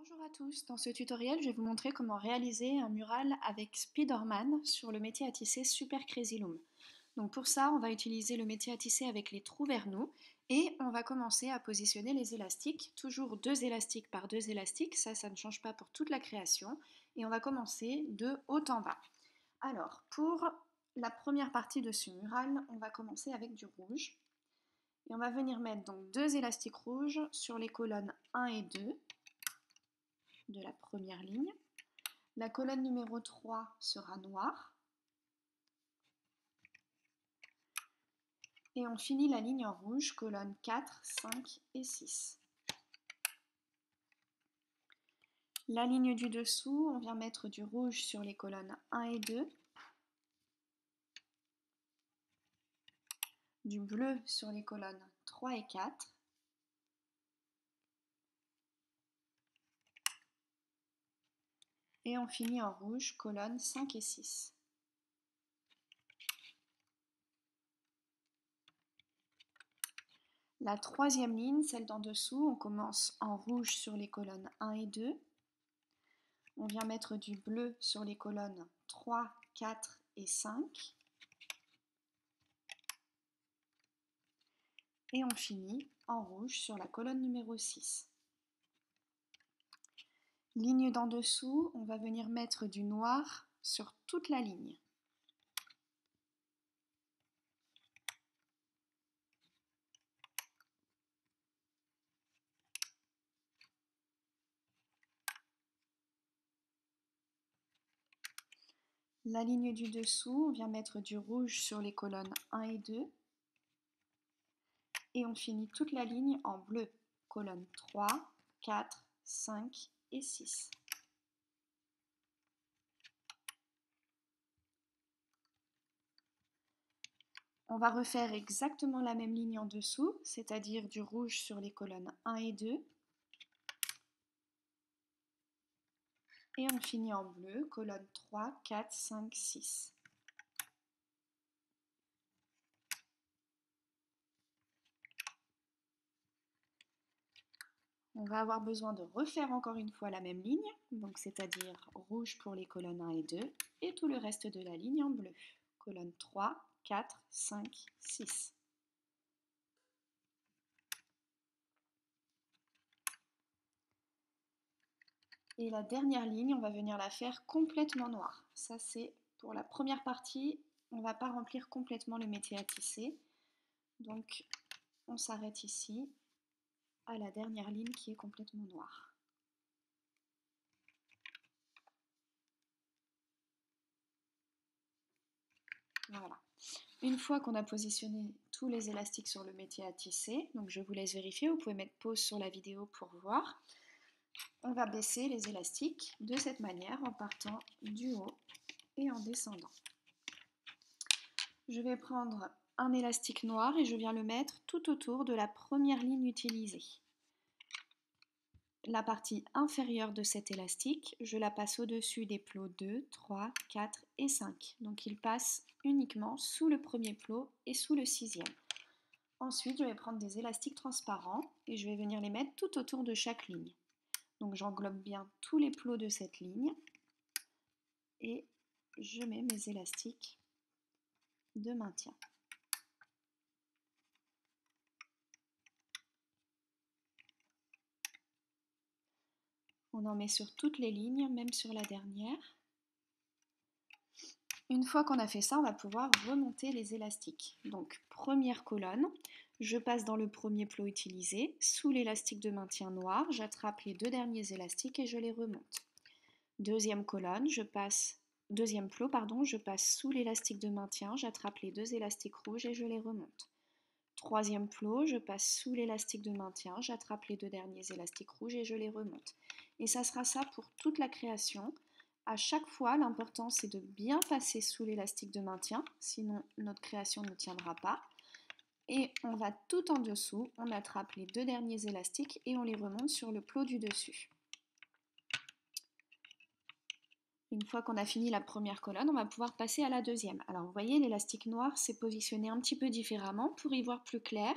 Bonjour à tous, dans ce tutoriel je vais vous montrer comment réaliser un mural avec Spiderman sur le métier à tisser Super Crazy Loom. Donc pour ça on va utiliser le métier à tisser avec les trous vers nous et on va commencer à positionner les élastiques, toujours 2 élastiques par 2 élastiques, ça ne change pas pour toute la création et on va commencer de haut en bas. Alors pour la première partie de ce mural on va commencer avec du rouge et on va venir mettre donc 2 élastiques rouges sur les colonnes 1 et 2 de la première ligne. La colonne numéro 3 sera noire. Et on finit la ligne en rouge, colonnes 4, 5 et 6. La ligne du dessous, on vient mettre du rouge sur les colonnes 1 et 2. Du bleu sur les colonnes 3 et 4. Et on finit en rouge, colonnes 5 et 6. La troisième ligne, celle d'en dessous, on commence en rouge sur les colonnes 1 et 2. On vient mettre du bleu sur les colonnes 3, 4 et 5. Et on finit en rouge sur la colonne numéro 6. Ligne d'en dessous, on va venir mettre du noir sur toute la ligne. La ligne du dessous, on vient mettre du rouge sur les colonnes 1 et 2. Et on finit toute la ligne en bleu, colonnes 3, 4, 5 et 6. On va refaire exactement la même ligne en dessous, c'est-à-dire du rouge sur les colonnes 1 et 2. Et on finit en bleu, colonnes 3, 4, 5, 6. On va avoir besoin de refaire encore une fois la même ligne, donc c'est-à-dire rouge pour les colonnes 1 et 2, et tout le reste de la ligne en bleu. Colonnes 3, 4, 5, 6. Et la dernière ligne, on va venir la faire complètement noire. Ça c'est pour la première partie, on ne va pas remplir complètement le métier à tisser. Donc on s'arrête ici à la dernière ligne qui est complètement noire. Voilà. Une fois qu'on a positionné tous les élastiques sur le métier à tisser, donc je vous laisse vérifier, vous pouvez mettre pause sur la vidéo pour voir. On va baisser les élastiques de cette manière en partant du haut et en descendant. Je vais prendre un élastique noir et je viens le mettre tout autour de la première ligne utilisée. La partie inférieure de cet élastique, je la passe au-dessus des plots 2, 3, 4 et 5. Donc il passe uniquement sous le premier plot et sous le sixième. Ensuite, je vais prendre des élastiques transparents et je vais venir les mettre tout autour de chaque ligne. Donc j'englobe bien tous les plots de cette ligne et je mets mes élastiques de maintien. On en met sur toutes les lignes, même sur la dernière. Une fois qu'on a fait ça, on va pouvoir remonter les élastiques. Donc première colonne, je passe dans le premier plot utilisé, sous l'élastique de maintien noir, j'attrape les 2 derniers élastiques et je les remonte. Deuxième colonne, deuxième plot, je passe sous l'élastique de maintien, j'attrape les 2 élastiques rouges et je les remonte. Troisième plot, je passe sous l'élastique de maintien, j'attrape les 2 derniers élastiques rouges et je les remonte. Et ça sera ça pour toute la création. À chaque fois, l'important c'est de bien passer sous l'élastique de maintien, sinon notre création ne tiendra pas. Et on va tout en dessous, on attrape les 2 derniers élastiques et on les remonte sur le plot du dessus. Une fois qu'on a fini la première colonne, on va pouvoir passer à la deuxième. Alors vous voyez, l'élastique noir s'est positionné un petit peu différemment. Pour y voir plus clair,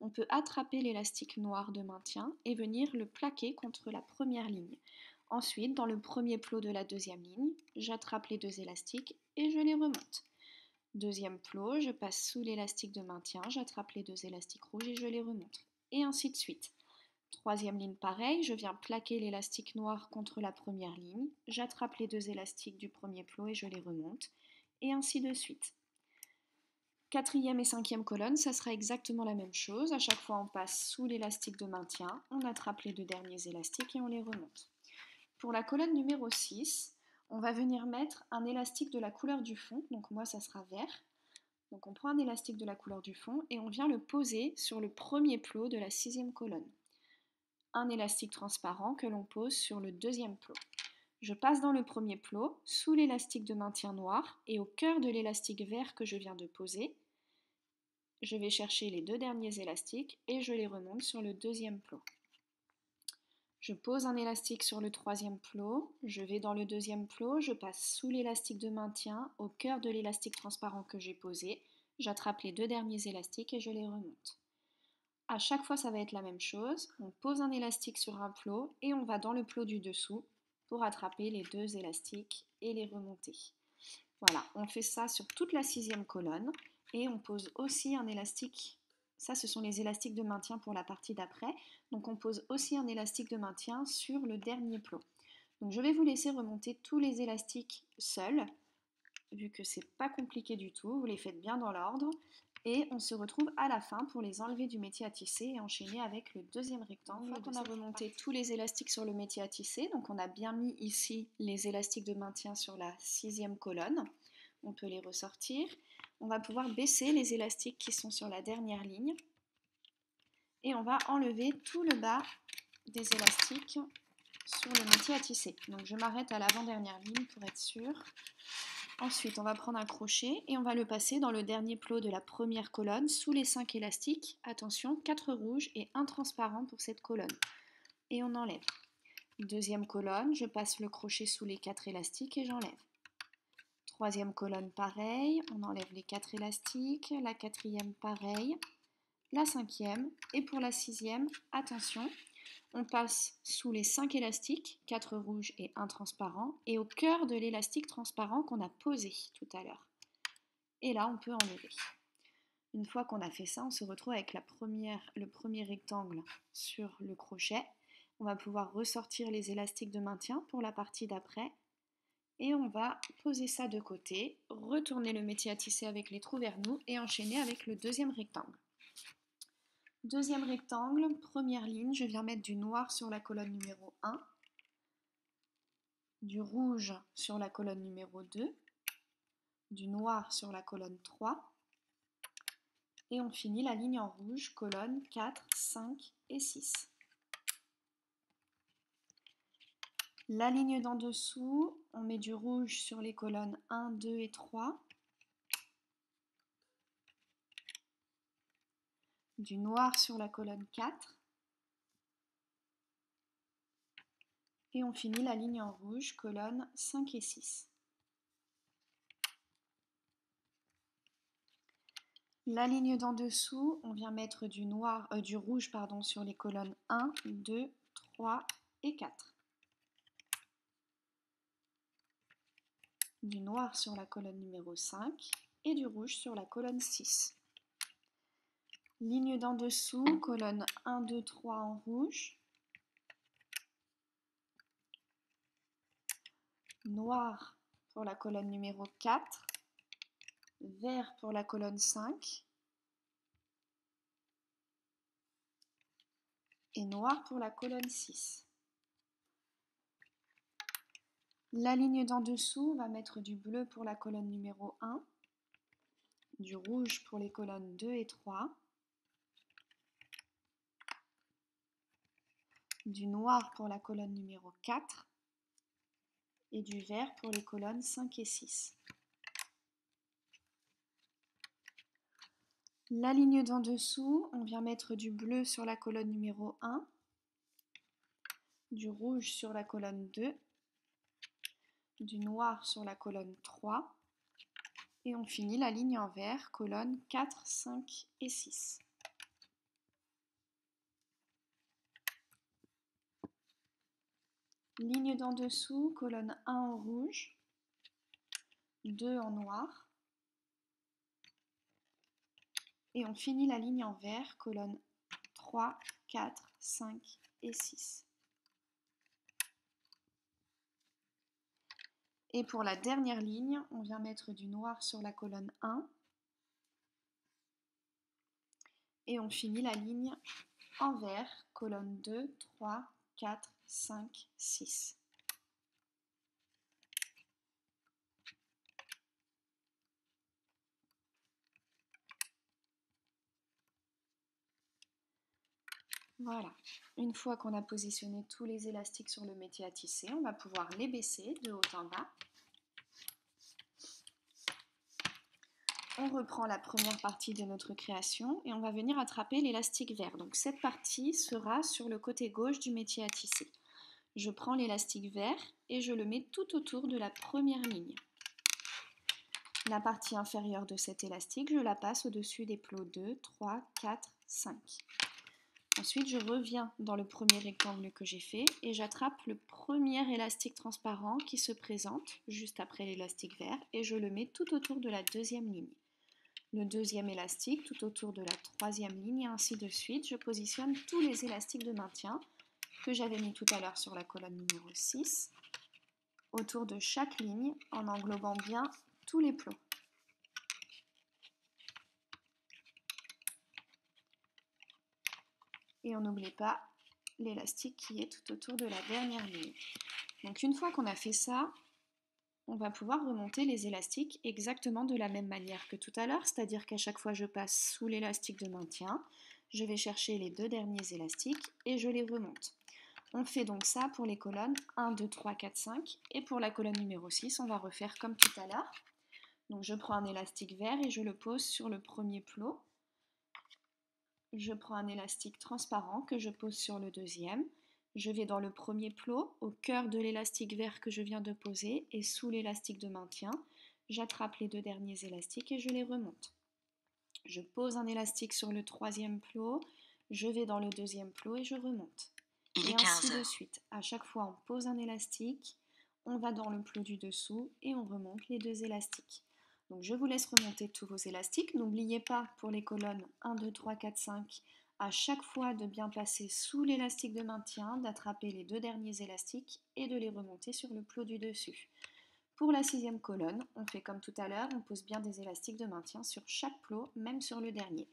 on peut attraper l'élastique noir de maintien et venir le plaquer contre la première ligne. Ensuite, dans le premier plot de la deuxième ligne, j'attrape les deux élastiques et je les remonte. Deuxième plot, je passe sous l'élastique de maintien, j'attrape les deux élastiques rouges et je les remonte. Et ainsi de suite. Troisième ligne, pareil, je viens plaquer l'élastique noir contre la première ligne, j'attrape les deux élastiques du premier plot et je les remonte. Et ainsi de suite. Quatrième et cinquième colonne, ça sera exactement la même chose. À chaque fois, on passe sous l'élastique de maintien, on attrape les deux derniers élastiques et on les remonte. Pour la colonne numéro 6, on va venir mettre un élastique de la couleur du fond, donc moi ça sera vert. Donc on prend un élastique de la couleur du fond et on vient le poser sur le premier plot de la sixième colonne. Un élastique transparent que l'on pose sur le deuxième plot. Je passe dans le premier plot, sous l'élastique de maintien noir et au cœur de l'élastique vert que je viens de poser. Je vais chercher les deux derniers élastiques et je les remonte sur le deuxième plot. Je pose un élastique sur le troisième plot, je vais dans le deuxième plot, je passe sous l'élastique de maintien, au cœur de l'élastique transparent que j'ai posé, j'attrape les deux derniers élastiques et je les remonte. À chaque fois, ça va être la même chose, on pose un élastique sur un plot et on va dans le plot du dessous pour attraper les deux élastiques et les remonter. Voilà, on fait ça sur toute la sixième colonne et on pose aussi un élastique. Ça, ce sont les élastiques de maintien pour la partie d'après. Donc on pose aussi un élastique de maintien sur le dernier plot. Donc je vais vous laisser remonter tous les élastiques seuls, vu que c'est pas compliqué du tout. Vous les faites bien dans l'ordre. Et on se retrouve à la fin pour les enlever du métier à tisser et enchaîner avec le deuxième rectangle. Une fois qu'on a remonté tous les élastiques sur le métier à tisser, donc on a bien mis ici les élastiques de maintien sur la sixième colonne. On peut les ressortir. On va pouvoir baisser les élastiques qui sont sur la dernière ligne. Et on va enlever tout le bas des élastiques sur le métier à tisser. Donc je m'arrête à l'avant-dernière ligne pour être sûre. Ensuite, on va prendre un crochet et on va le passer dans le dernier plot de la première colonne sous les 5 élastiques. Attention, 4 rouges et 1 transparent pour cette colonne. Et on enlève. Deuxième colonne, je passe le crochet sous les 4 élastiques et j'enlève. Troisième colonne, pareil, on enlève les 4 élastiques. La quatrième, pareil. La cinquième. Et pour la sixième, attention, on passe sous les 5 élastiques, 4 rouges et 1 transparent, et au cœur de l'élastique transparent qu'on a posé tout à l'heure. Et là, on peut enlever. Une fois qu'on a fait ça, on se retrouve avec le premier rectangle sur le crochet. On va pouvoir ressortir les élastiques de maintien pour la partie d'après. Et on va poser ça de côté, retourner le métier à tisser avec les trous vers nous et enchaîner avec le deuxième rectangle. Deuxième rectangle, première ligne, je viens mettre du noir sur la colonne numéro 1, du rouge sur la colonne numéro 2, du noir sur la colonne 3, et on finit la ligne en rouge, colonne 4, 5 et 6. La ligne d'en dessous, on met du rouge sur les colonnes 1, 2 et 3, du noir sur la colonne 4, et on finit la ligne en rouge, colonnes 5 et 6. La ligne d'en dessous, on vient mettre du rouge sur les colonnes 1, 2, 3 et 4. Du noir sur la colonne numéro 5 et du rouge sur la colonne 6. Ligne d'en dessous, colonne 1, 2, 3 en rouge. Noir pour la colonne numéro 4. Vert pour la colonne 5. Et noir pour la colonne 6. La ligne d'en dessous, on va mettre du bleu pour la colonne numéro 1, du rouge pour les colonnes 2 et 3, du noir pour la colonne numéro 4 et du vert pour les colonnes 5 et 6. La ligne d'en dessous, on vient mettre du bleu sur la colonne numéro 1, du rouge sur la colonne 2, du noir sur la colonne 3 et on finit la ligne en vert, colonnes 4, 5 et 6. Ligne d'en dessous, colonne 1 en rouge, 2 en noir. Et on finit la ligne en vert, colonne 3, 4, 5 et 6. Et pour la dernière ligne, on vient mettre du noir sur la colonne 1. Et on finit la ligne en vert, colonne 2, 3, 4, 5, 6. Voilà. Une fois qu'on a positionné tous les élastiques sur le métier à tisser, on va pouvoir les baisser de haut en bas. On reprend la première partie de notre création et on va venir attraper l'élastique vert. Donc cette partie sera sur le côté gauche du métier à tisser. Je prends l'élastique vert et je le mets tout autour de la première ligne. La partie inférieure de cet élastique, je la passe au-dessus des plots 2, 3, 4, 5. Ensuite, je reviens dans le premier rectangle que j'ai fait et j'attrape le premier élastique transparent qui se présente juste après l'élastique vert et je le mets tout autour de la deuxième ligne. Le deuxième élastique tout autour de la troisième ligne et ainsi de suite. Je positionne tous les élastiques de maintien que j'avais mis tout à l'heure sur la colonne numéro 6 autour de chaque ligne en englobant bien tous les plots. Et on n'oublie pas l'élastique qui est tout autour de la dernière ligne. Donc une fois qu'on a fait ça, on va pouvoir remonter les élastiques exactement de la même manière que tout à l'heure, c'est-à-dire qu'à chaque fois je passe sous l'élastique de maintien, je vais chercher les deux derniers élastiques et je les remonte. On fait donc ça pour les colonnes 1, 2, 3, 4, 5 et pour la colonne numéro 6, on va refaire comme tout à l'heure. Donc je prends un élastique vert et je le pose sur le premier plot. Je prends un élastique transparent que je pose sur le deuxième. Je vais dans le premier plot, au cœur de l'élastique vert que je viens de poser et sous l'élastique de maintien. J'attrape les deux derniers élastiques et je les remonte. Je pose un élastique sur le troisième plot, je vais dans le deuxième plot et je remonte. Et ainsi de suite. À chaque fois, on pose un élastique, on va dans le plot du dessous et on remonte les deux élastiques. Donc je vous laisse remonter tous vos élastiques. N'oubliez pas pour les colonnes 1, 2, 3, 4, 5, à chaque fois de bien passer sous l'élastique de maintien, d'attraper les deux derniers élastiques et de les remonter sur le plot du dessus. Pour la sixième colonne, on fait comme tout à l'heure, on pose bien des élastiques de maintien sur chaque plot, même sur le dernier.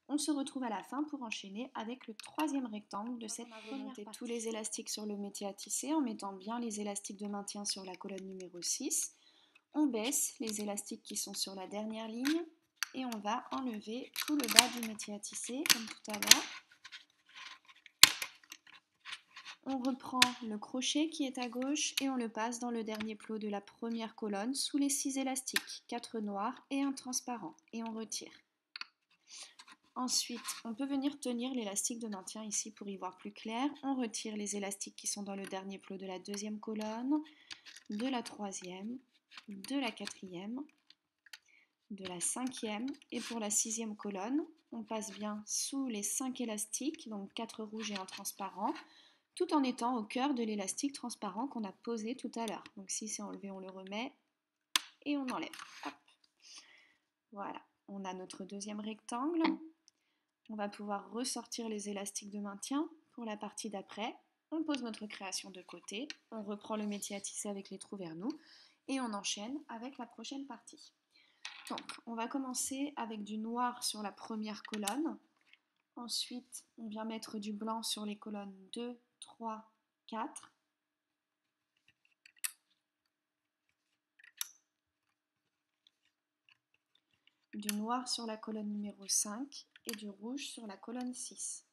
On se retrouve à la fin pour enchaîner avec le troisième rectangle de cette première partie. Tous les élastiques sur le métier à tisser en mettant bien les élastiques de maintien sur la colonne numéro 6. On baisse les élastiques qui sont sur la dernière ligne et on va enlever tout le bas du métier à tisser comme tout à l'heure. On reprend le crochet qui est à gauche et on le passe dans le dernier plot de la première colonne sous les 6 élastiques, 4 noirs et un transparent, et on retire. Ensuite, on peut venir tenir l'élastique de maintien ici pour y voir plus clair. On retire les élastiques qui sont dans le dernier plot de la deuxième colonne, de la troisième, de la quatrième, de la cinquième et pour la sixième colonne, on passe bien sous les 5 élastiques, donc 4 rouges et un transparent, tout en étant au cœur de l'élastique transparent qu'on a posé tout à l'heure. Donc si c'est enlevé, on le remet et on enlève. Hop. Voilà, on a notre deuxième rectangle. On va pouvoir ressortir les élastiques de maintien pour la partie d'après. On pose notre création de côté, on reprend le métier à tisser avec les trous vers nous et on enchaîne avec la prochaine partie. Donc, on va commencer avec du noir sur la première colonne. Ensuite, on vient mettre du blanc sur les colonnes 2, 3, 4. Du noir sur la colonne numéro 5 et du rouge sur la colonne 6.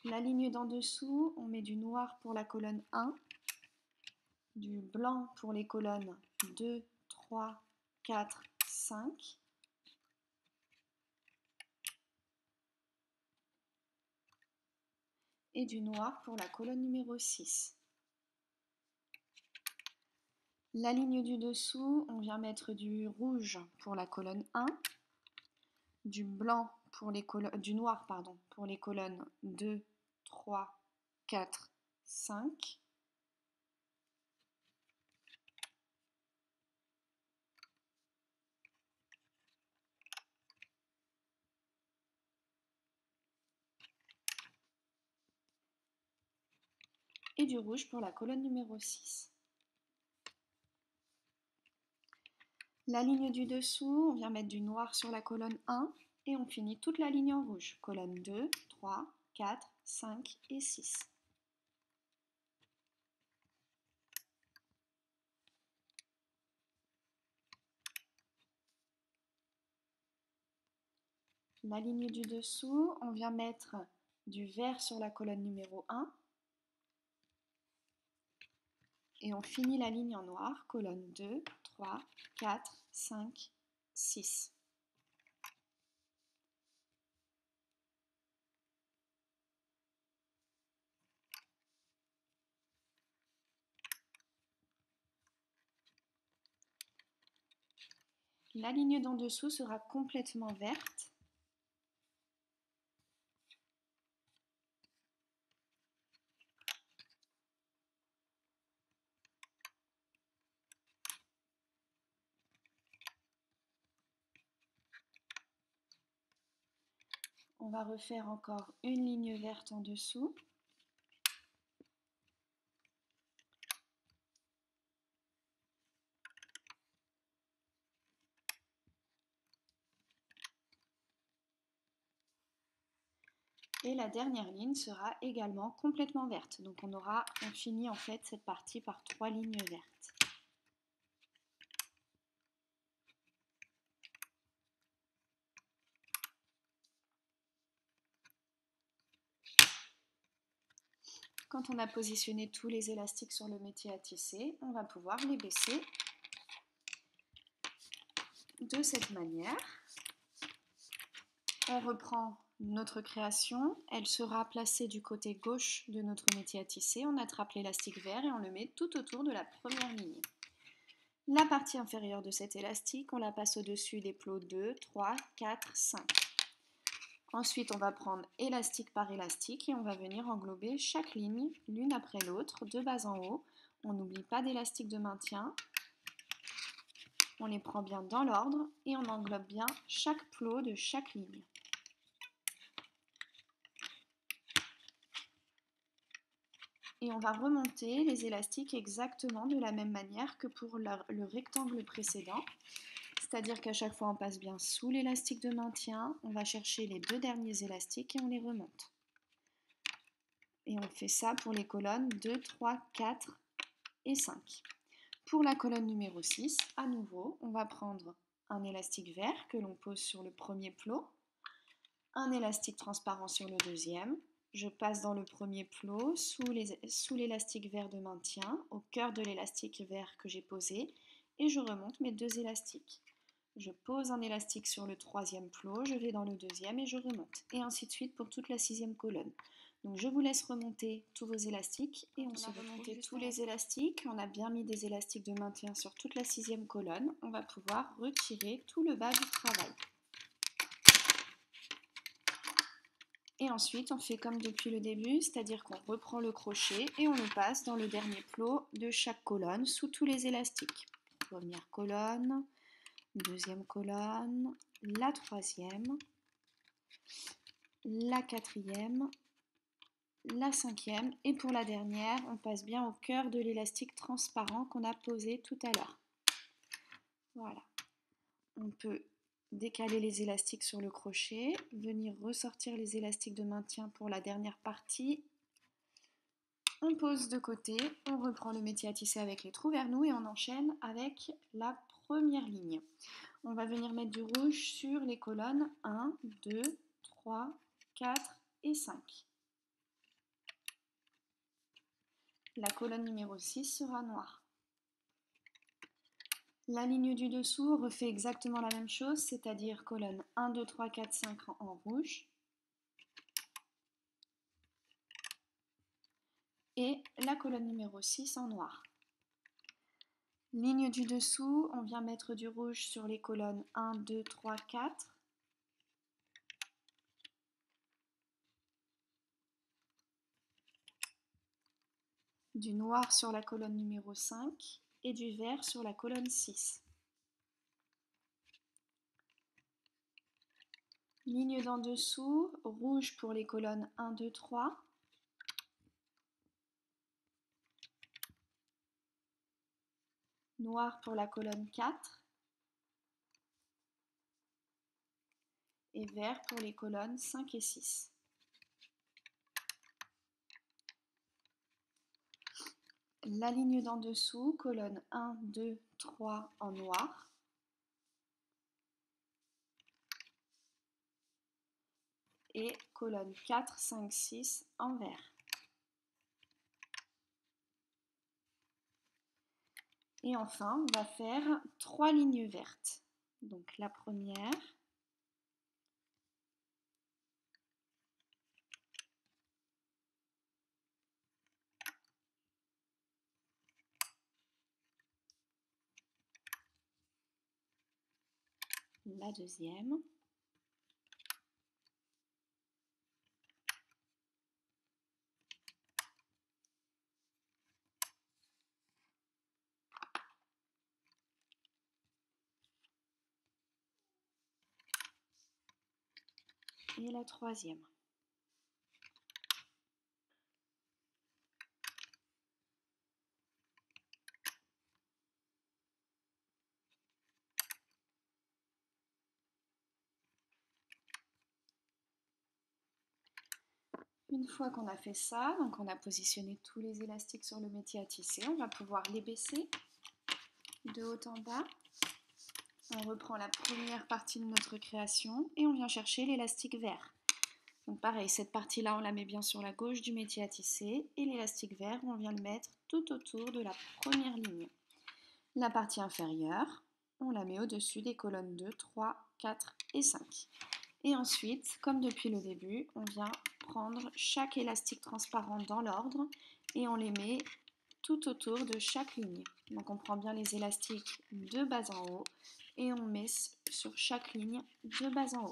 La ligne d'en dessous, on met du noir pour la colonne 1, du blanc pour les colonnes 2, 3, 4, 5. Et du noir pour la colonne numéro 6. La ligne du dessous, on vient mettre du rouge pour la colonne 1, du blanc pour les colonnes, du noir pour les colonnes 2, 3, 4, 5. Et du rouge pour la colonne numéro 6. La ligne du dessous, on vient mettre du noir sur la colonne 1 et on finit toute la ligne en rouge. Colonne 2, 3, 4, 5 et 6. La ligne du dessous, on vient mettre du vert sur la colonne numéro 1 et on finit la ligne en noir, colonne 2, 3, 4, 5, 6. La ligne d'en dessous sera complètement verte. On va refaire encore une ligne verte en dessous. Et la dernière ligne sera également complètement verte. Donc on finit en fait cette partie par 3 lignes vertes. Quand on a positionné tous les élastiques sur le métier à tisser, on va pouvoir les baisser de cette manière. On reprend notre création, elle sera placée du côté gauche de notre métier à tisser. On attrape l'élastique vert et on le met tout autour de la première ligne. La partie inférieure de cet élastique, on la passe au-dessus des plots 2, 3, 4, 5. Ensuite, on va prendre élastique par élastique et on va venir englober chaque ligne l'une après l'autre, de bas en haut. On n'oublie pas d'élastique de maintien. On les prend bien dans l'ordre et on englobe bien chaque plot de chaque ligne. Et on va remonter les élastiques exactement de la même manière que pour le rectangle précédent. C'est-à-dire qu'à chaque fois, on passe bien sous l'élastique de maintien, on va chercher les 2 derniers élastiques et on les remonte. Et on fait ça pour les colonnes 2, 3, 4 et 5. Pour la colonne numéro 6, à nouveau, on va prendre un élastique vert que l'on pose sur le premier plot, un élastique transparent sur le deuxième. Je passe dans le premier plot sous l'élastique vert de maintien, au cœur de l'élastique vert que j'ai posé, et je remonte mes 2 élastiques. Je pose un élastique sur le troisième plot, je vais dans le deuxième et je remonte. Et ainsi de suite pour toute la 6e colonne. Donc je vous laisse remonter tous vos élastiques et on se retrouve tous les élastiques. On a bien mis des élastiques de maintien sur toute la 6e colonne. On va pouvoir retirer tout le bas du travail. Et ensuite on fait comme depuis le début, c'est-à-dire qu'on reprend le crochet et on le passe dans le dernier plot de chaque colonne sous tous les élastiques. Première colonne, deuxième colonne, la troisième, la quatrième, la 5e et pour la dernière, on passe bien au cœur de l'élastique transparent qu'on a posé tout à l'heure. Voilà. On peut décaler les élastiques sur le crochet, venir ressortir les élastiques de maintien pour la dernière partie. On pose de côté, on reprend le métier à tisser avec les trous vers nous et on enchaîne avec la première ligne. On va venir mettre du rouge sur les colonnes 1, 2, 3, 4 et 5. La colonne numéro 6 sera noire. La ligne du dessous refait exactement la même chose, c'est-à-dire colonne 1, 2, 3, 4, 5 en rouge. Et la colonne numéro 6 en noir. Ligne du dessous, on vient mettre du rouge sur les colonnes 1, 2, 3, 4. du noir sur la colonne numéro 5 et du vert sur la colonne 6. Ligne d'en dessous, rouge pour les colonnes 1, 2, 3. Noir pour la colonne 4. Et vert pour les colonnes 5 et 6. La ligne d'en dessous, colonne 1, 2, 3 en noir. Et colonne 4, 5, 6 en vert. Et enfin, on va faire 3 lignes vertes. Donc la première, la deuxième, et la troisième. Une fois qu'on a fait ça, donc on a positionné tous les élastiques sur le métier à tisser, on va pouvoir les baisser de haut en bas. On reprend la première partie de notre création et on vient chercher l'élastique vert. Donc pareil, cette partie-là, on la met bien sur la gauche du métier à tisser et l'élastique vert, on vient le mettre tout autour de la première ligne. La partie inférieure, on la met au-dessus des colonnes 2, 3, 4 et 5. Et ensuite, comme depuis le début, on vient prendre chaque élastique transparent dans l'ordre et on les met tout autour de chaque ligne. Donc on prend bien les élastiques de bas en haut et on met sur chaque ligne de bas en haut.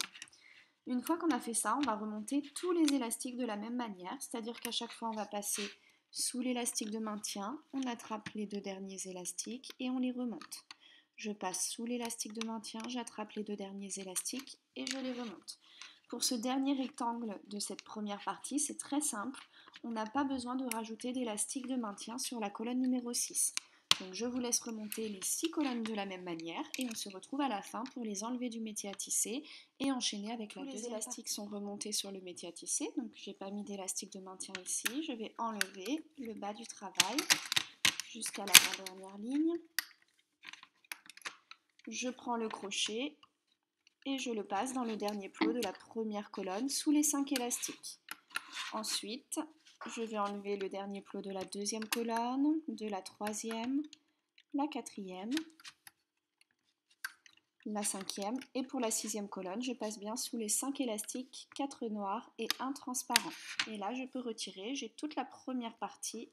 Une fois qu'on a fait ça, on va remonter tous les élastiques de la même manière, c'est-à-dire qu'à chaque fois on va passer sous l'élastique de maintien, on attrape les 2 derniers élastiques et on les remonte. Je passe sous l'élastique de maintien, j'attrape les 2 derniers élastiques et je les remonte. Pour ce dernier rectangle de cette première partie, c'est très simple, on n'a pas besoin de rajouter d'élastique de maintien sur la colonne numéro 6. Donc je vous laisse remonter les 6 colonnes de la même manière et on se retrouve à la fin pour les enlever du métier à tisser et enchaîner avec la deuxième partie. Les élastiques sont remontés sur le métier à tisser, donc j'ai pas mis d'élastique de maintien ici. Je vais enlever le bas du travail jusqu'à l'avant-dernière ligne. Je prends le crochet et je le passe dans le dernier plot de la première colonne sous les 5 élastiques. Ensuite, je vais enlever le dernier plot de la deuxième colonne, de la troisième, la quatrième, la cinquième et pour la sixième colonne, je passe bien sous les 5 élastiques, 4 noirs et 1 transparent. Et là, je peux retirer, j'ai toute la première partie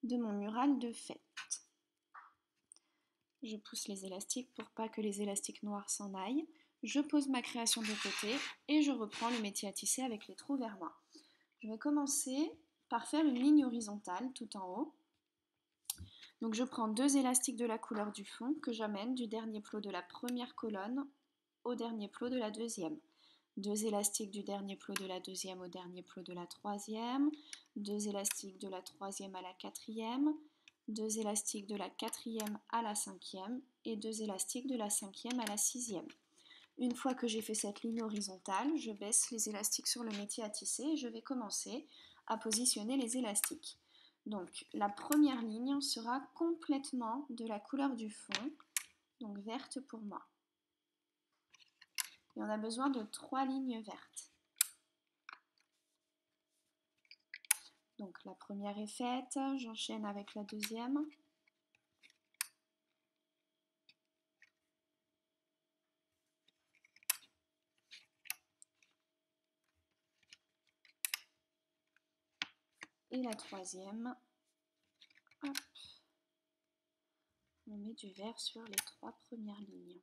de mon mural de fête. Je pousse les élastiques pour pas que les élastiques noirs s'en aillent. Je pose ma création de côté et je reprends le métier à tisser avec les trous vers moi. Je vais commencer par faire une ligne horizontale tout en haut. Donc je prends 2 élastiques de la couleur du fond que j'amène du dernier plot de la première colonne au dernier plot de la deuxième. 2 élastiques du dernier plot de la deuxième au dernier plot de la troisième, 2 élastiques de la troisième à la quatrième, 2 élastiques de la quatrième à la cinquième et 2 élastiques de la cinquième à la sixième. Une fois que j'ai fait cette ligne horizontale, je baisse les élastiques sur le métier à tisser et je vais commencer à positionner les élastiques. Donc la première ligne sera complètement de la couleur du fond, donc verte pour moi. Et on a besoin de 3 lignes vertes. Donc la première est faite, j'enchaîne avec la deuxième. Et la troisième. Hop. On met du vert sur les 3 premières lignes.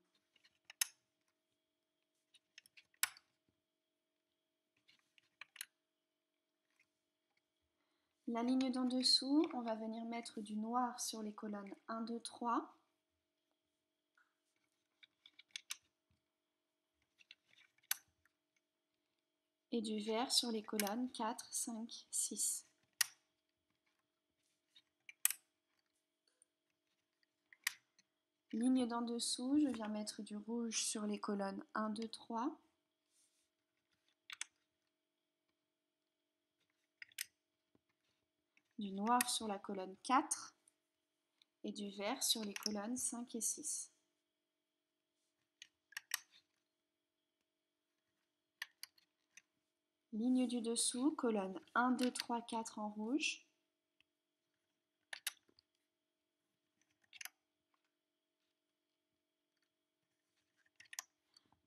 La ligne d'en dessous, on va venir mettre du noir sur les colonnes 1, 2, 3. Et du vert sur les colonnes 4, 5, 6. Ligne d'en dessous, je viens mettre du rouge sur les colonnes 1, 2, 3. Du noir sur la colonne 4 et du vert sur les colonnes 5 et 6. Ligne du dessous, colonne 1, 2, 3, 4 en rouge.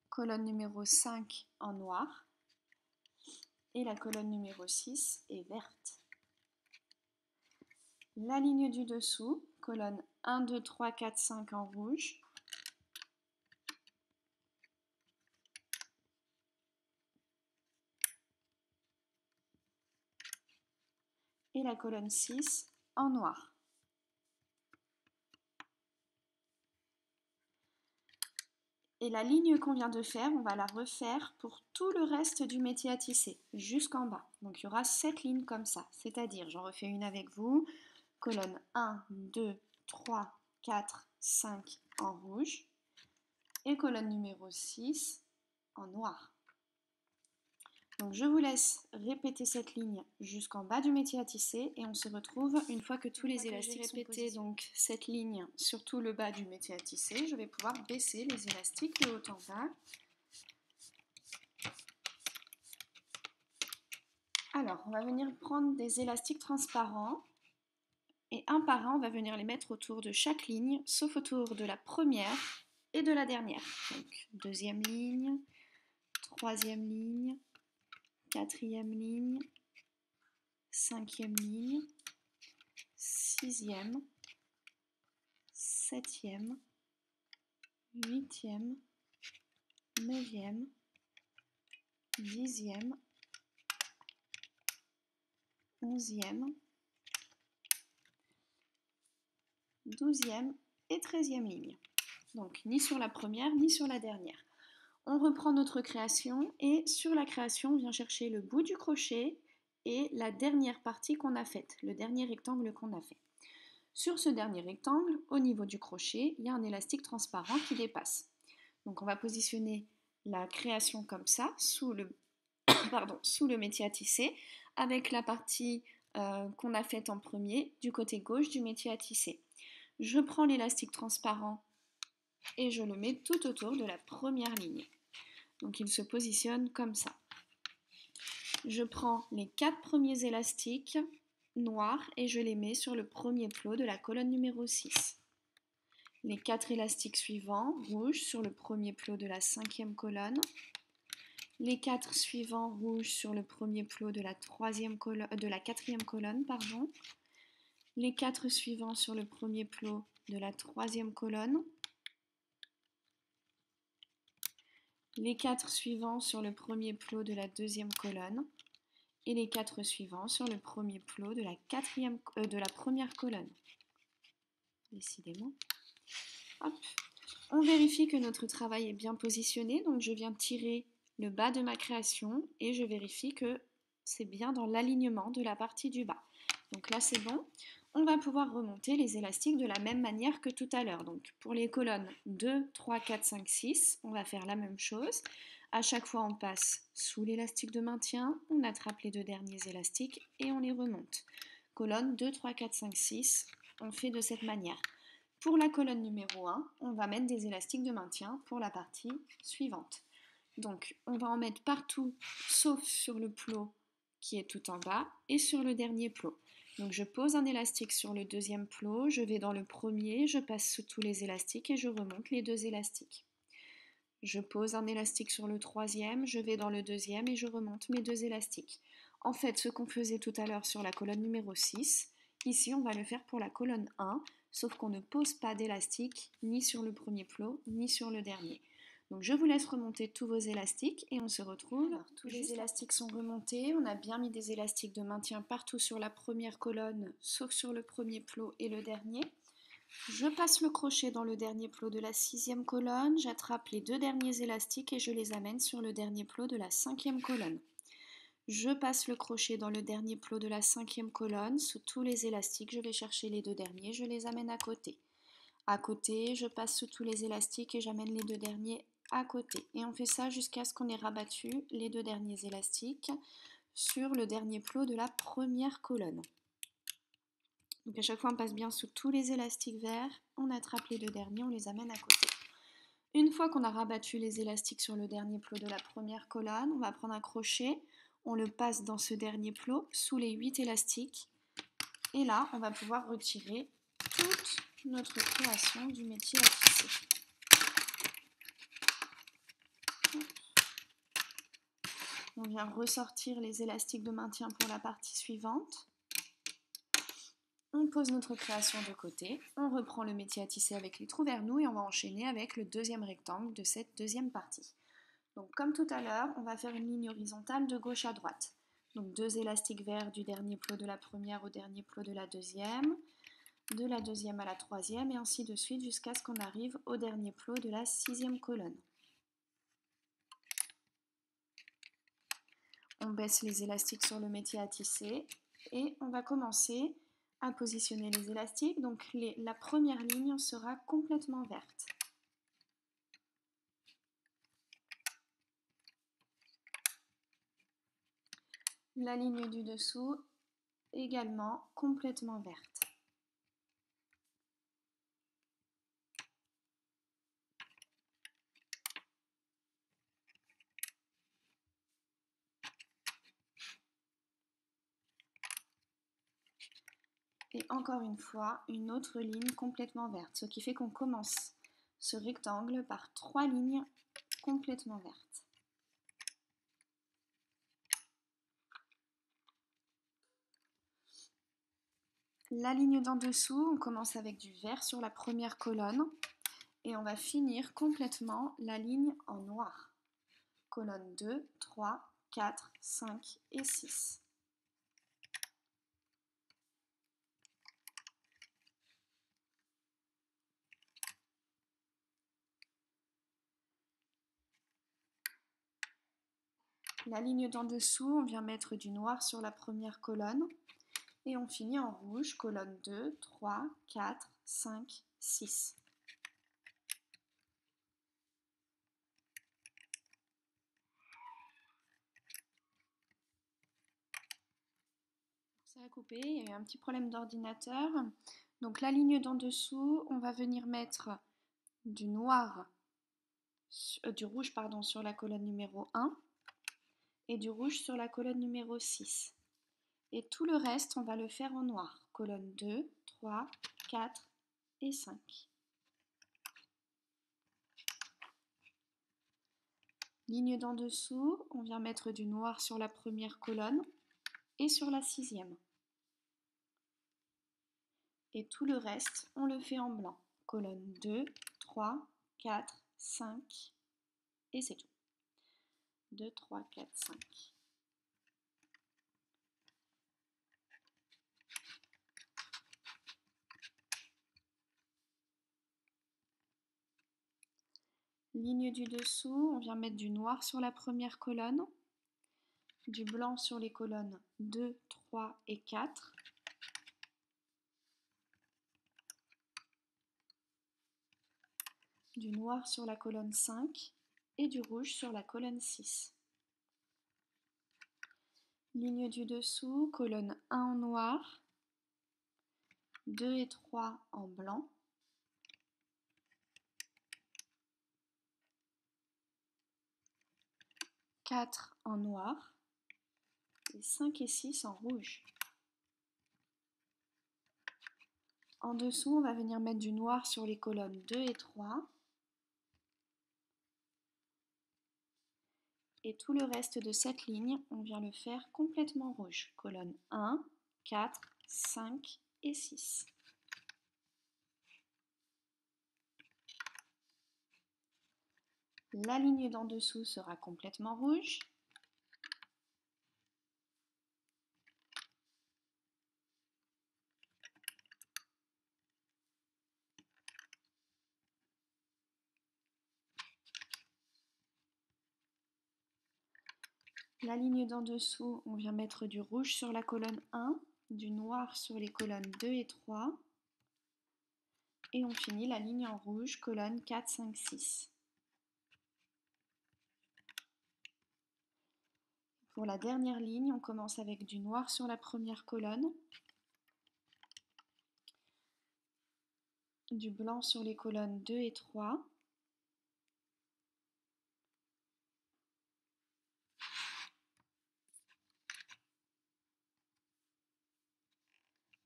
Colonne numéro 5 en noir. Et la colonne numéro 6 est verte. La ligne du dessous, colonne 1, 2, 3, 4, 5 en rouge. Et la colonne 6 en noir. Et la ligne qu'on vient de faire, on va la refaire pour tout le reste du métier à tisser, jusqu'en bas. Donc il y aura 7 lignes comme ça, c'est-à-dire, j'en refais une avec vous, colonne 1, 2, 3, 4, 5 en rouge, et colonne numéro 6 en noir. Donc je vous laisse répéter cette ligne jusqu'en bas du métier à tisser et on se retrouve une fois que tous les élastiques sont positionnés. Donc cette ligne sur tout le bas du métier à tisser, je vais pouvoir baisser les élastiques de haut en bas. Alors on va venir prendre des élastiques transparents et un par un on va venir les mettre autour de chaque ligne, sauf autour de la première et de la dernière. Donc deuxième ligne, troisième ligne, quatrième ligne, cinquième ligne, sixième, septième, huitième, neuvième, dixième, onzième, douzième et treizième ligne. Donc ni sur la première ni sur la dernière. On reprend notre création et sur la création, on vient chercher le bout du crochet et la dernière partie qu'on a faite, le dernier rectangle qu'on a fait. Sur ce dernier rectangle, au niveau du crochet, il y a un élastique transparent qui dépasse. Donc on va positionner la création comme ça, sous le métier à tisser, avec la partie qu'on a faite en premier du côté gauche du métier à tisser. Je prends l'élastique transparent et je le mets tout autour de la première ligne. Donc il se positionne comme ça. Je prends les 4 premiers élastiques noirs et je les mets sur le premier plot de la colonne numéro 6. Les 4 élastiques suivants, rouges, sur le premier plot de la 5e colonne. Les 4 suivants, rouges, sur le premier plot de la 4e colonne. Les 4 suivants sur le premier plot de la 3e colonne. Les 4 suivants sur le premier plot de la 2e colonne. Et les 4 suivants sur le premier plot de la première colonne. Décidément. Hop. On vérifie que notre travail est bien positionné, donc je viens tirer le bas de ma création et je vérifie que c'est bien dans l'alignement de la partie du bas. Donc là c'est bon. On va pouvoir remonter les élastiques de la même manière que tout à l'heure. Donc pour les colonnes 2, 3, 4, 5, 6, on va faire la même chose. À chaque fois on passe sous l'élastique de maintien, on attrape les 2 derniers élastiques et on les remonte. Colonne 2, 3, 4, 5, 6, on fait de cette manière. Pour la colonne numéro 1, on va mettre des élastiques de maintien pour la partie suivante. Donc on va en mettre partout sauf sur le plot qui est tout en bas et sur le dernier plot. Donc je pose un élastique sur le deuxième plot, je vais dans le premier, je passe sous tous les élastiques et je remonte les 2 élastiques. Je pose un élastique sur le troisième, je vais dans le deuxième et je remonte mes 2 élastiques. En fait, ce qu'on faisait tout à l'heure sur la colonne numéro 6, ici on va le faire pour la colonne 1, sauf qu'on ne pose pas d'élastique ni sur le premier plot ni sur le dernier. Donc je vous laisse remonter tous vos élastiques et on se retrouve. Alors, tous les élastiques sont remontés, on a bien mis des élastiques de maintien partout sur la première colonne, sauf sur le premier plot et le dernier. Je passe le crochet dans le dernier plot de la 6e colonne, j'attrape les 2 derniers élastiques et je les amène sur le dernier plot de la 5e colonne. Je passe le crochet dans le dernier plot de la 5e colonne, sous tous les élastiques, je vais chercher les 2 derniers, je les amène à côté. À côté, je passe sous tous les élastiques et j'amène les 2 derniers à côté. Et on fait ça jusqu'à ce qu'on ait rabattu les 2 derniers élastiques sur le dernier plot de la première colonne. Donc à chaque fois, on passe bien sous tous les élastiques verts, on attrape les 2 derniers, on les amène à côté. Une fois qu'on a rabattu les élastiques sur le dernier plot de la première colonne, on va prendre un crochet, on le passe dans ce dernier plot sous les 8 élastiques. Et là, on va pouvoir retirer toute notre création du métier à tisser. On vient ressortir les élastiques de maintien pour la partie suivante. On pose notre création de côté, on reprend le métier à tisser avec les trous vers nous et on va enchaîner avec le deuxième rectangle de cette deuxième partie. Donc comme tout à l'heure, on va faire une ligne horizontale de gauche à droite. Donc 2 élastiques verts du dernier plot de la première au dernier plot de la deuxième à la 3e et ainsi de suite jusqu'à ce qu'on arrive au dernier plot de la 6e colonne. On baisse les élastiques sur le métier à tisser et on va commencer à positionner les élastiques. Donc la première ligne sera complètement verte. La ligne du dessous également complètement verte. Et encore une fois, une autre ligne complètement verte, ce qui fait qu'on commence ce rectangle par 3 lignes complètement vertes. La ligne d'en dessous, on commence avec du vert sur la première colonne et on va finir complètement la ligne en noir. Colonne 2, 3, 4, 5 et 6. La ligne d'en dessous, on vient mettre du noir sur la première colonne et on finit en rouge, colonne 2, 3, 4, 5, 6. Ça a coupé, il y a eu un petit problème d'ordinateur. Donc la ligne d'en dessous, on va venir mettre du rouge sur la colonne numéro 1 et du rouge sur la colonne numéro 6. Et tout le reste, on va le faire en noir. Colonne 2, 3, 4 et 5. Ligne d'en dessous, on vient mettre du noir sur la première colonne et sur la 6e. Et tout le reste, on le fait en blanc. Colonne 2, 3, 4, 5 et c'est tout. 2, 3, 4, 5. Ligne du dessous, on vient mettre du noir sur la première colonne, du blanc sur les colonnes 2, 3 et 4. Du noir sur la colonne 5 et du rouge sur la colonne 6. Ligne du dessous, colonne 1 en noir, 2 et 3 en blanc, 4 en noir et 5 et 6 en rouge. En dessous, on va venir mettre du noir sur les colonnes 2 et 3. Et tout le reste de cette ligne, on vient le faire complètement rouge. Colonne 1, 4, 5 et 6. La ligne d'en dessous sera complètement rouge. La ligne d'en dessous, on vient mettre du rouge sur la colonne 1, du noir sur les colonnes 2 et 3. Et on finit la ligne en rouge, colonne 4, 5, 6. Pour la dernière ligne, on commence avec du noir sur la première colonne, du blanc sur les colonnes 2 et 3,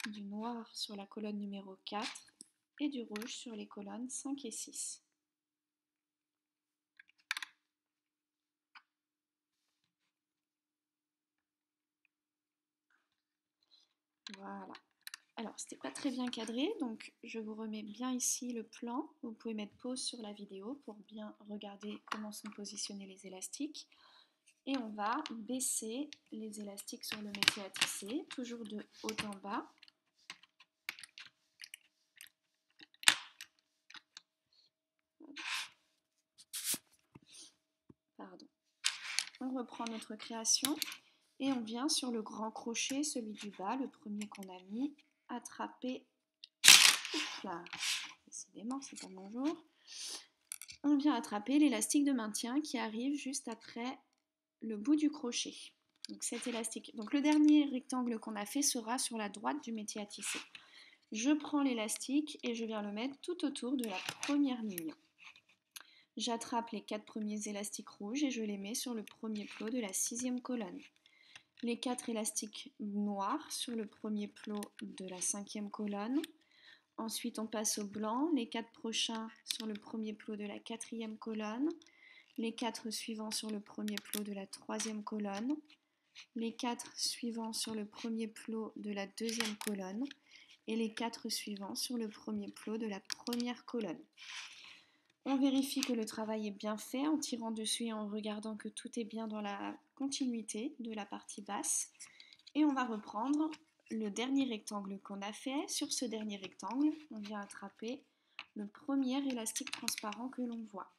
du noir sur la colonne numéro 4 et du rouge sur les colonnes 5 et 6. Voilà. Alors, c'était pas très bien cadré, donc je vous remets bien ici le plan. Vous pouvez mettre pause sur la vidéo pour bien regarder comment sont positionnés les élastiques. Et on va baisser les élastiques sur le métier à tisser, toujours de haut en bas. Pardon. On reprend notre création et on vient sur le grand crochet, celui du bas, le premier qu'on a mis, attraper. Ouf là, décidément, c'est pas mon jour. On vient attraper l'élastique de maintien qui arrive juste après le bout du crochet. Donc cet élastique. Donc le dernier rectangle qu'on a fait sera sur la droite du métier à tisser. Je prends l'élastique et je viens le mettre tout autour de la première ligne. J'attrape les 4 premiers élastiques rouges et je les mets sur le premier plot de la 6e colonne. Les 4 élastiques noirs sur le premier plot de la 5e colonne. Ensuite, on passe au blanc, les 4 prochains sur le premier plot de la 4e colonne, les 4 suivants sur le premier plot de la 3e colonne, les 4 suivants sur le premier plot de la 2e colonne et les 4 suivants sur le premier plot de la première colonne. On vérifie que le travail est bien fait en tirant dessus et en regardant que tout est bien dans la continuité de la partie basse. Et on va reprendre le dernier rectangle qu'on a fait. Sur ce dernier rectangle, on vient attraper le premier élastique transparent que l'on voit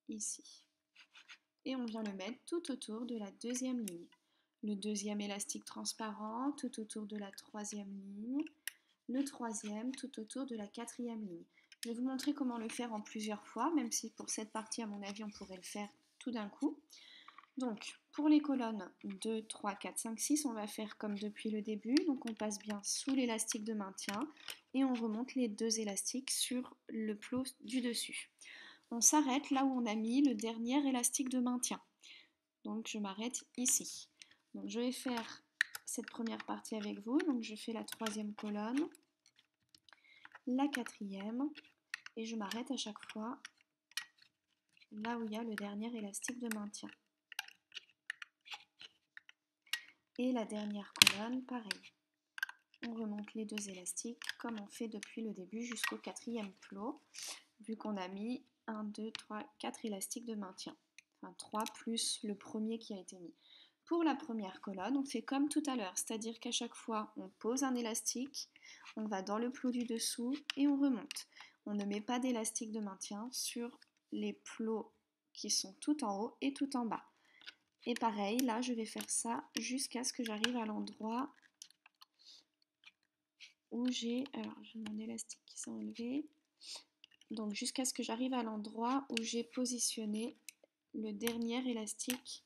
ici. Et on vient le mettre tout autour de la 2e ligne. Le 2e élastique transparent tout autour de la 3e ligne. Le 3e tout autour de la 4e ligne. Je vais vous montrer comment le faire en plusieurs fois, même si pour cette partie, à mon avis, on pourrait le faire tout d'un coup. Donc, pour les colonnes 2, 3, 4, 5, 6, on va faire comme depuis le début. Donc, on passe bien sous l'élastique de maintien et on remonte les 2 élastiques sur le plot du dessus. On s'arrête là où on a mis le dernier élastique de maintien. Donc, je m'arrête ici. Donc, je vais faire cette première partie avec vous. Donc, je fais la 3e colonne, la 4e et je m'arrête à chaque fois là où il y a le dernier élastique de maintien. Et la dernière colonne, pareil. On remonte les 2 élastiques comme on fait depuis le début jusqu'au 4e plot, vu qu'on a mis 1, 2, 3, 4 élastiques de maintien. Enfin 3 plus le premier qui a été mis. Pour la première colonne, on fait comme tout à l'heure, c'est-à-dire qu'à chaque fois, on pose un élastique, on va dans le plot du dessous et on remonte. On ne met pas d'élastique de maintien sur les plots qui sont tout en haut et tout en bas. Et pareil, là, je vais faire ça jusqu'à ce que j'arrive à l'endroit où j'ai... Alors, j'ai mon élastique qui s'est enlevé. Donc, jusqu'à ce que j'arrive à l'endroit où j'ai positionné le dernier élastique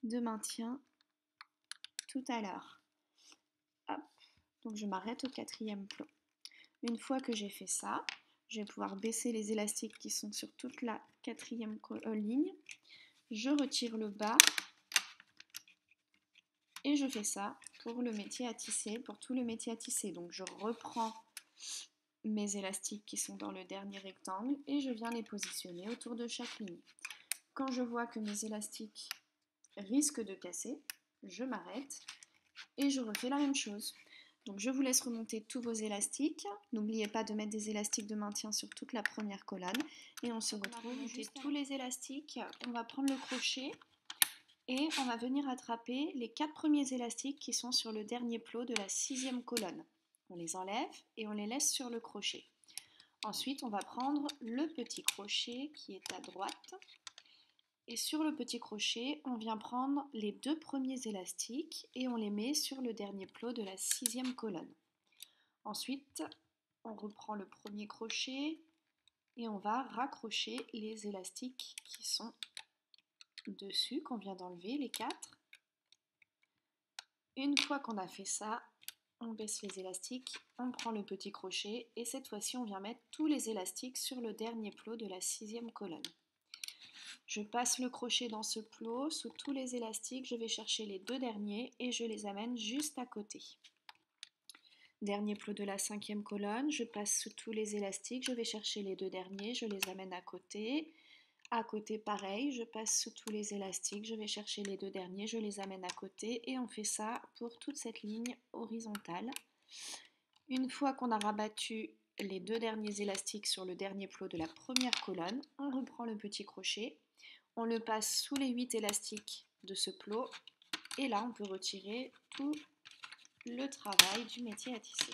de maintien tout à l'heure. Hop. Donc, je m'arrête au 4e plot. Une fois que j'ai fait ça, je vais pouvoir baisser les élastiques qui sont sur toute la 4e ligne. Je retire le bas. Et je fais ça pour le métier à tisser, pour tout le métier à tisser. Donc je reprends mes élastiques qui sont dans le dernier rectangle et je viens les positionner autour de chaque ligne. Quand je vois que mes élastiques risquent de casser, je m'arrête et je refais la même chose. Donc je vous laisse remonter tous vos élastiques. N'oubliez pas de mettre des élastiques de maintien sur toute la première colonne. Et on se retrouve juste tous les élastiques. On va prendre le crochet et on va venir attraper les 4 premiers élastiques qui sont sur le dernier plot de la 6e colonne. On les enlève et on les laisse sur le crochet. Ensuite, on va prendre le petit crochet qui est à droite. Et sur le petit crochet, on vient prendre les 2 premiers élastiques et on les met sur le dernier plot de la 6e colonne. Ensuite, on reprend le premier crochet et on va raccrocher les élastiques qui sont dessus, qu'on vient d'enlever, les 4. Une fois qu'on a fait ça, on baisse les élastiques, on prend le petit crochet et cette fois-ci, on vient mettre tous les élastiques sur le dernier plot de la 6e colonne. Je passe le crochet dans ce plot, sous tous les élastiques, je vais chercher les 2 derniers et je les amène juste à côté. Dernier plot de la 5e colonne, je passe sous tous les élastiques, je vais chercher les 2 derniers, je les amène à côté. À côté, pareil, je passe sous tous les élastiques, je vais chercher les 2 derniers, je les amène à côté et on fait ça pour toute cette ligne horizontale. Une fois qu'on a rabattu les 2 derniers élastiques sur le dernier plot de la première colonne, on reprend le petit crochet. On le passe sous les 8 élastiques de ce plot et là on peut retirer tout le travail du métier à tisser.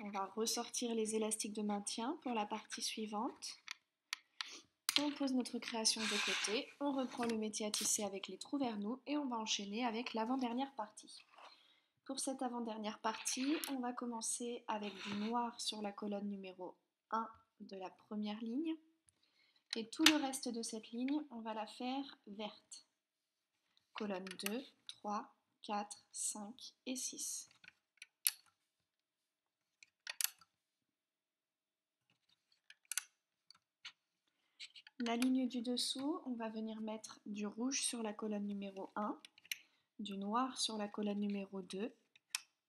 On va ressortir les élastiques de maintien pour la partie suivante. On pose notre création de côté, on reprend le métier à tisser avec les trous vers nous et on va enchaîner avec l'avant-dernière partie. Pour cette avant-dernière partie, on va commencer avec du noir sur la colonne numéro 1 de la première ligne. Et tout le reste de cette ligne, on va la faire verte. Colonne 2, 3, 4, 5 et 6. La ligne du dessous, on va venir mettre du rouge sur la colonne numéro 1, du noir sur la colonne numéro 2,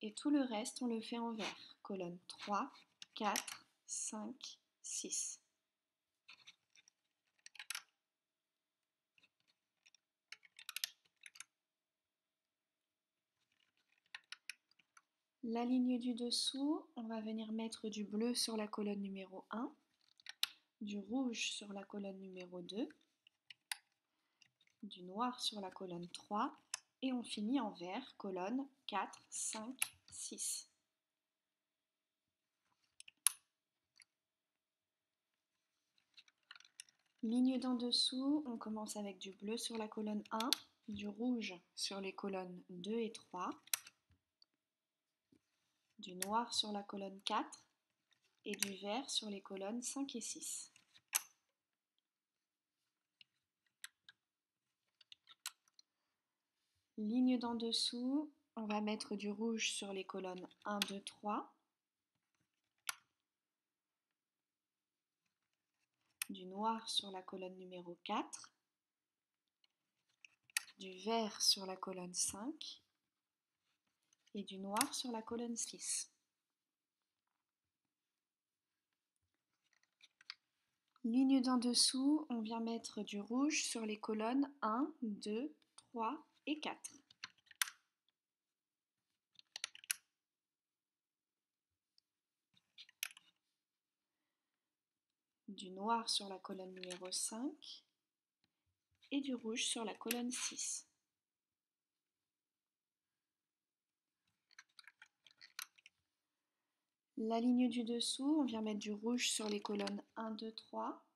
et tout le reste, on le fait en vert. Colonne 3, 4, 5, 6. La ligne du dessous, on va venir mettre du bleu sur la colonne numéro 1, du rouge sur la colonne numéro 2, du noir sur la colonne 3 et on finit en vert, colonne 4, 5, 6. Ligne d'en dessous, on commence avec du bleu sur la colonne 1, du rouge sur les colonnes 2 et 3, du noir sur la colonne 4 et du vert sur les colonnes 5 et 6. Ligne d'en dessous, on va mettre du rouge sur les colonnes 1, 2, 3, du noir sur la colonne numéro 4, du vert sur la colonne 5 et du noir sur la colonne 6. Ligne d'en dessous, on vient mettre du rouge sur les colonnes 1, 2, 3 et 4. Du noir sur la colonne numéro 5 et du rouge sur la colonne 6. La ligne du dessous, on vient mettre du rouge sur les colonnes 1, 2, 3,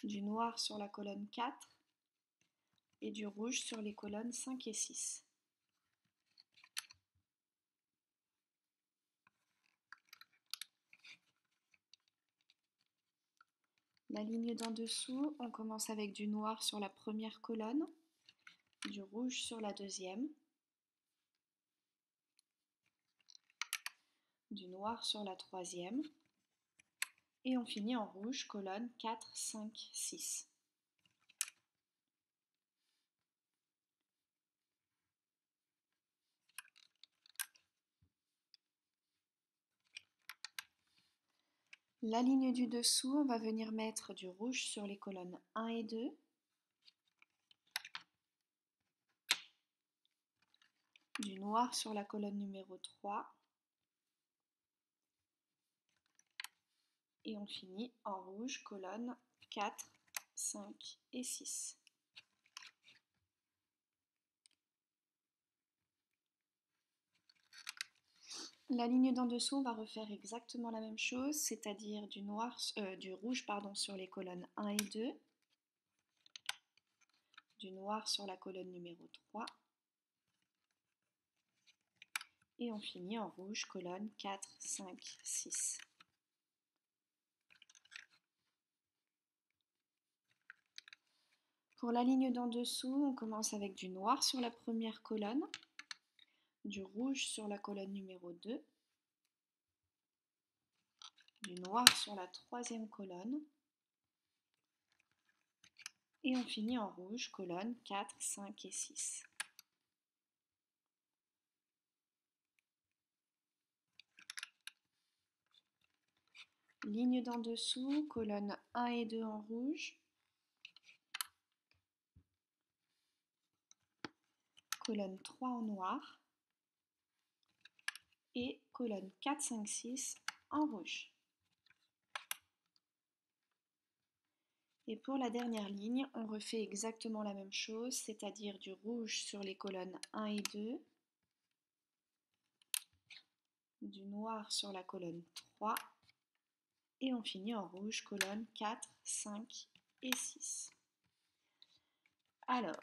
du noir sur la colonne 4 et du rouge sur les colonnes 5 et 6. La ligne d'en dessous, on commence avec du noir sur la première colonne, du rouge sur la deuxième, du noir sur la troisième, et on finit en rouge, colonne 4, 5, 6. La ligne du dessous, on va venir mettre du rouge sur les colonnes 1 et 2. Du noir sur la colonne numéro 3. Et on finit en rouge, colonne 4, 5 et 6. La ligne d'en dessous, on va refaire exactement la même chose, c'est-à-dire du rouge sur les colonnes 1 et 2, du noir sur la colonne numéro 3, et on finit en rouge, colonne 4, 5, 6. Pour la ligne d'en dessous, on commence avec du noir sur la première colonne, du rouge sur la colonne numéro 2, du noir sur la troisième colonne, et on finit en rouge, colonne 4, 5 et 6. Ligne d'en dessous, colonne 1 et 2 en rouge, colonne 3 en noir et colonne 4, 5, 6 en rouge. Et pour la dernière ligne, on refait exactement la même chose, c'est-à-dire du rouge sur les colonnes 1 et 2, du noir sur la colonne 3 et on finit en rouge, colonne 4, 5 et 6. Alors,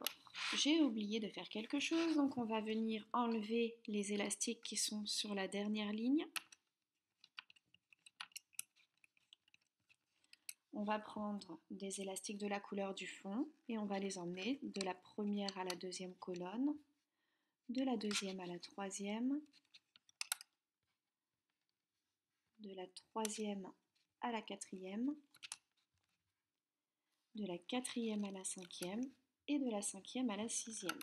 j'ai oublié de faire quelque chose, donc on va venir enlever les élastiques qui sont sur la dernière ligne. On va prendre des élastiques de la couleur du fond et on va les emmener de la première à la deuxième colonne, de la deuxième à la troisième, de la troisième à la quatrième, de la quatrième à la cinquième et de la cinquième à la sixième.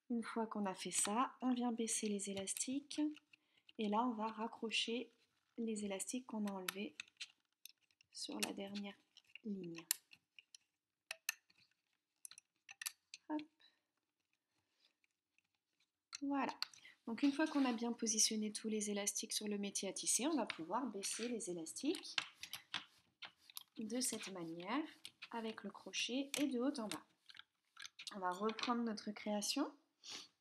Une fois qu'on a fait ça, on vient baisser les élastiques et là on va raccrocher les élastiques qu'on a enlevés sur la dernière ligne. Hop. Voilà. Donc une fois qu'on a bien positionné tous les élastiques sur le métier à tisser, on va pouvoir baisser les élastiques de cette manière avec le crochet et de haut en bas. On va reprendre notre création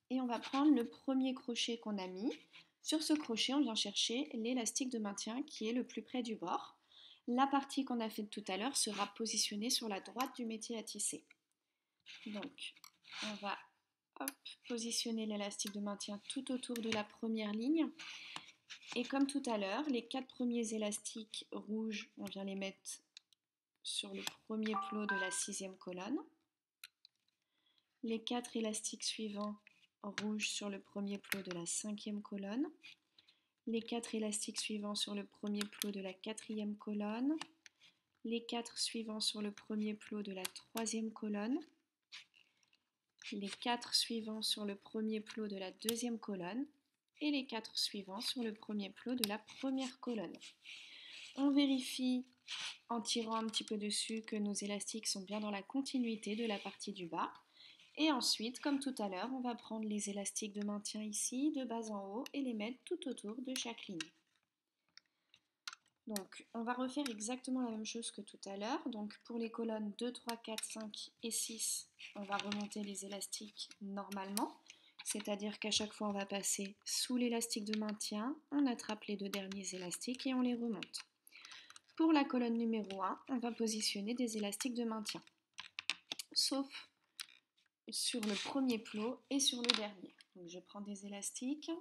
et on va prendre le premier crochet qu'on a mis. Sur ce crochet, on vient chercher l'élastique de maintien qui est le plus près du bord. La partie qu'on a faite tout à l'heure sera positionnée sur la droite du métier à tisser. Donc, on va positionner l'élastique de maintien tout autour de la première ligne. Et comme tout à l'heure, les 4 premiers élastiques rouges, on vient les mettre sur le premier plot de la 6e colonne. Les 4 élastiques suivants rouges sur le premier plot de la 5e colonne. Les 4 élastiques suivants sur le premier plot de la 4e colonne. Les 4 suivants sur le premier plot de la 3e colonne. Les 4 suivants sur le premier plot de la 2e colonne et les 4 suivants sur le premier plot de la première colonne. On vérifie en tirant un petit peu dessus que nos élastiques sont bien dans la continuité de la partie du bas. Et ensuite, comme tout à l'heure, on va prendre les élastiques de maintien ici, de bas en haut, et les mettre tout autour de chaque ligne. Donc, on va refaire exactement la même chose que tout à l'heure. Donc, pour les colonnes 2, 3, 4, 5 et 6, on va remonter les élastiques normalement. C'est-à-dire qu'à chaque fois, on va passer sous l'élastique de maintien, on attrape les 2 derniers élastiques et on les remonte. Pour la colonne numéro 1, on va positionner des élastiques de maintien, sauf sur le premier plot et sur le dernier. Donc, je prends des élastiques,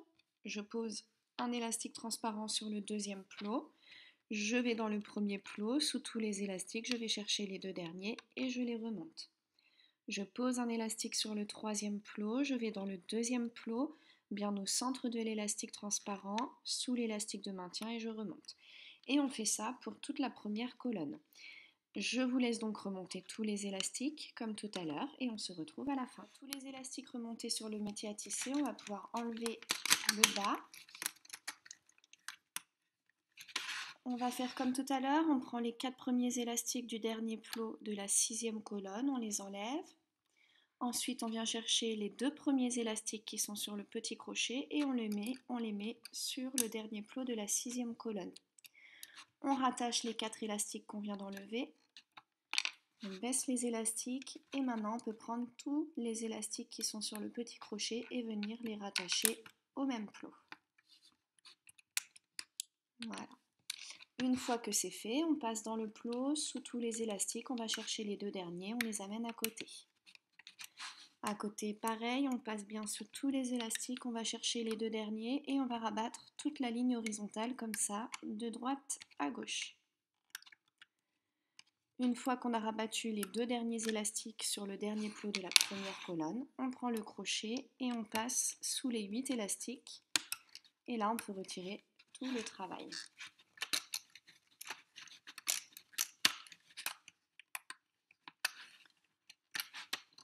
je pose un élastique transparent sur le deuxième plot. Je vais dans le premier plot, sous tous les élastiques, je vais chercher les 2 derniers et je les remonte. Je pose un élastique sur le troisième plot, je vais dans le deuxième plot, bien au centre de l'élastique transparent, sous l'élastique de maintien et je remonte. Et on fait ça pour toute la première colonne. Je vous laisse donc remonter tous les élastiques comme tout à l'heure et on se retrouve à la fin. Tous les élastiques remontés sur le métier à tisser, on va pouvoir enlever le bas. On va faire comme tout à l'heure, on prend les 4 premiers élastiques du dernier plot de la 6e colonne, on les enlève. Ensuite, on vient chercher les 2 premiers élastiques qui sont sur le petit crochet et on les met sur le dernier plot de la 6e colonne. On rattache les 4 élastiques qu'on vient d'enlever. On baisse les élastiques et maintenant on peut prendre tous les élastiques qui sont sur le petit crochet et venir les rattacher au même plot. Voilà. Une fois que c'est fait, on passe dans le plot sous tous les élastiques, on va chercher les 2 derniers, on les amène à côté. À côté, pareil, on passe bien sous tous les élastiques, on va chercher les 2 derniers et on va rabattre toute la ligne horizontale comme ça, de droite à gauche. Une fois qu'on a rabattu les 2 derniers élastiques sur le dernier plot de la première colonne, on prend le crochet et on passe sous les 8 élastiques. Et là, on peut retirer tout le travail.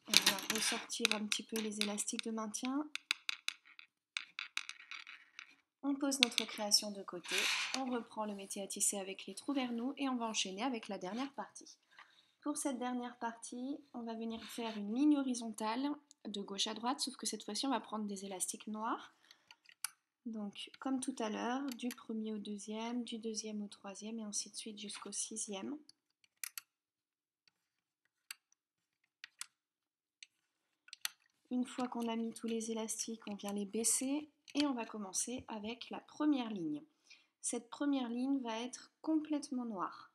On va ressortir un petit peu les élastiques de maintien. On pose notre création de côté, on reprend le métier à tisser avec les trous vers nous et on va enchaîner avec la dernière partie. Pour cette dernière partie, on va venir faire une ligne horizontale de gauche à droite, sauf que cette fois-ci, on va prendre des élastiques noirs. Donc, comme tout à l'heure, du premier au deuxième, du deuxième au troisième et ainsi de suite jusqu'au 6e. Une fois qu'on a mis tous les élastiques, on vient les baisser et on va commencer avec la première ligne. Cette première ligne va être complètement noire.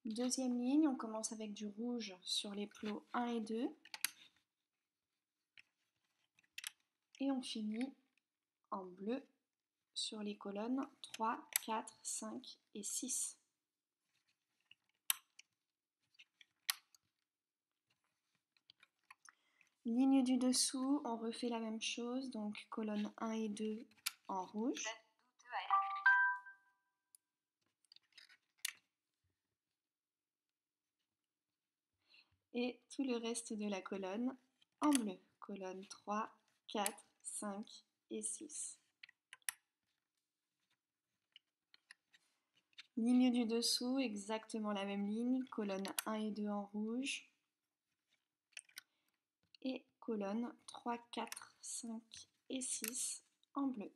Deuxième ligne, on commence avec du rouge sur les plots 1 et 2. Et on finit en bleu sur les colonnes 3, 4, 5 et 6. Ligne du dessous, on refait la même chose, donc colonne 1 et 2 en rouge. Et tout le reste de la colonne en bleu. Colonne 3, 4, 5 et 6. Ligne du dessous, exactement la même ligne. Colonne 1 et 2 en rouge. Et colonne 3, 4, 5 et 6 en bleu.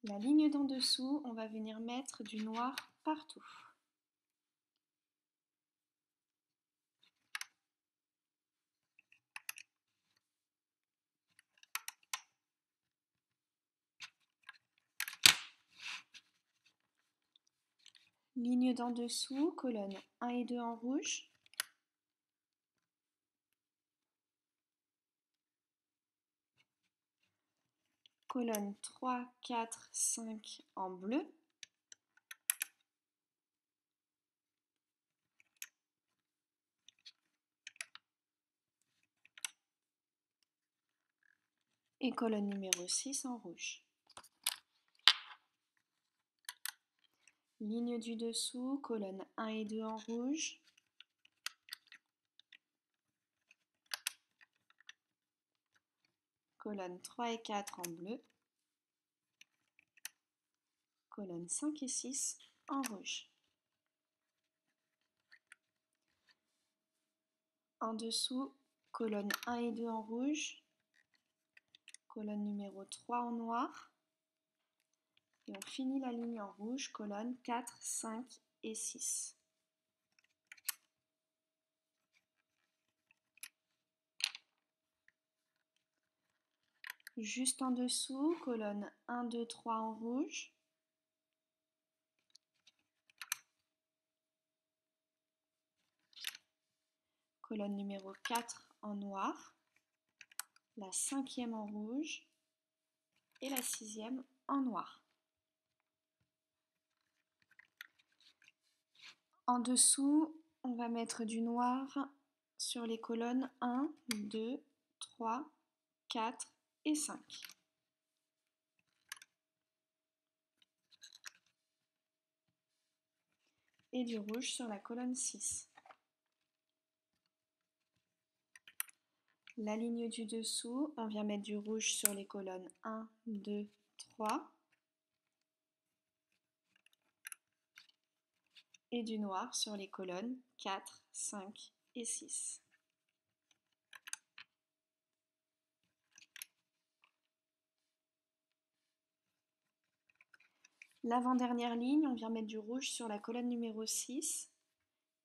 La ligne d'en dessous, on va venir mettre du noir partout. Ligne d'en dessous, colonne 1 et 2 en rouge. Colonne 3, 4, 5 en bleu. Et colonne numéro 6 en rouge. Ligne du dessous, colonne 1 et 2 en rouge. Colonne 3 et 4 en bleu. Colonne 5 et 6 en rouge. En dessous, colonne 1 et 2 en rouge. Colonne numéro 3 en noir. Et on finit la ligne en rouge, colonne 4, 5 et 6. Juste en dessous, colonne 1, 2, 3 en rouge. Colonne numéro 4 en noir. La 5e en rouge. Et la 6e en noir. En dessous, on va mettre du noir sur les colonnes 1, 2, 3, 4 et 5. et du rouge sur la colonne 6. La ligne du dessous, on vient mettre du rouge sur les colonnes 1, 2, 3 et du noir sur les colonnes 4, 5 et 6. L'avant-dernière ligne, on vient mettre du rouge sur la colonne numéro 6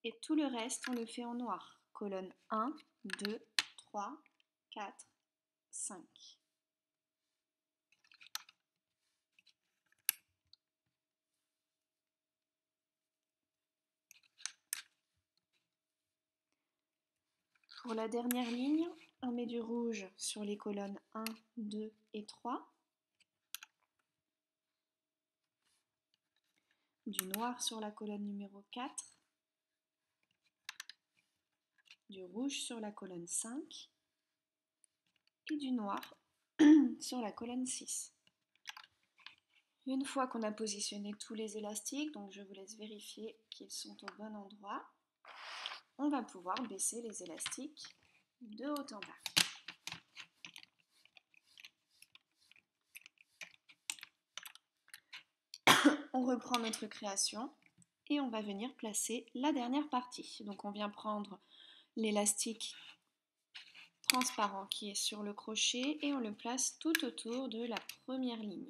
et tout le reste, on le fait en noir. Colonne 1, 2, 3, 4, 5. Pour la dernière ligne, on met du rouge sur les colonnes 1, 2 et 3. Du noir sur la colonne numéro 4. Du rouge sur la colonne 5. Et du noir sur la colonne 6. Une fois qu'on a positionné tous les élastiques, donc je vous laisse vérifier qu'ils sont au bon endroit, on va pouvoir baisser les élastiques de haut en bas. On reprend notre création et on va venir placer la dernière partie. Donc on vient prendre l'élastique transparent qui est sur le crochet et on le place tout autour de la première ligne.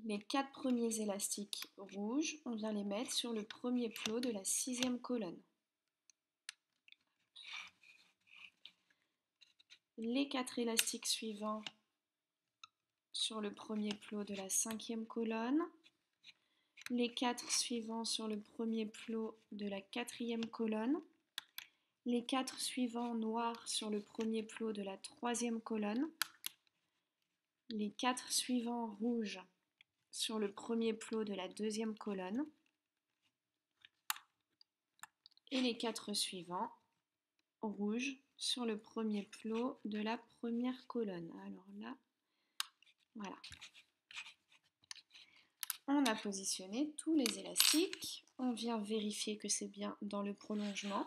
Les 4 premiers élastiques rouges, on vient les mettre sur le premier plot de la 6e colonne. Les 4 élastiques suivants sur le premier plot de la 5e colonne. Les 4 suivants sur le premier plot de la 4e colonne. Les 4 suivants noirs sur le premier plot de la 3e colonne. Les 4 suivants rouges sur le premier plot de la 2e colonne. Et les 4 suivants rouges sur le premier plot de la première colonne. Alors là, voilà. On a positionné tous les élastiques. On vient vérifier que c'est bien dans le prolongement.